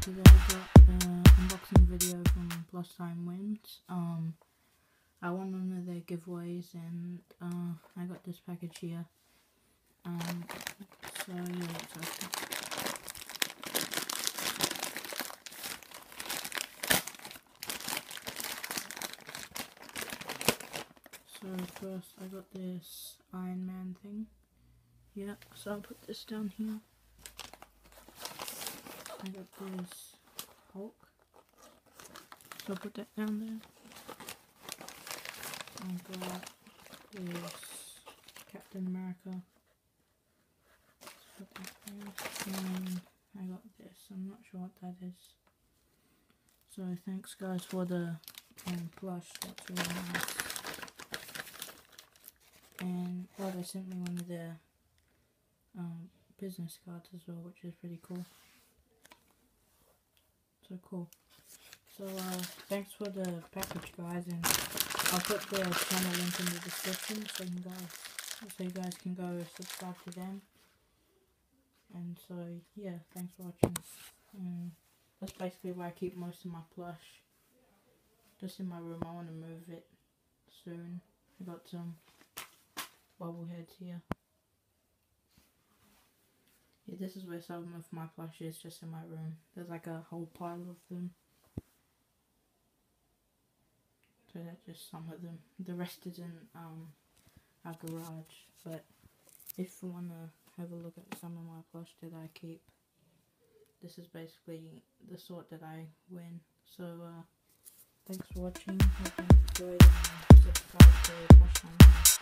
today I got an unboxing video from Plus Time Wins. I won one of their giveaways and I got this package here. So yeah, let's open it. So first I got this Iron Man thing. Yeah, so I'll put this down here. I got this Hulk, so I'll put that down there. I got this Captain America, put that there. And I got this, I'm not sure what that is. So thanks guys for the plush, that's really nice. And well, they sent me one of their business cards as well, which is pretty cool. So cool. So thanks for the package guys, and I'll put the channel link in the description so you guys can go subscribe to them. And so yeah, thanks for watching. That's basically where I keep most of my plush, just in my room. I want to move it soon. I got some bubble heads here. Yeah, this is where some of my plush is, just in my room. There's like a whole pile of them. So that's just some of them. The rest is in our garage. But if you want to have a look at some of my plush that I keep, this is basically the sort that I win. So thanks for watching. Hope you enjoyed, and subscribe to Plush Time.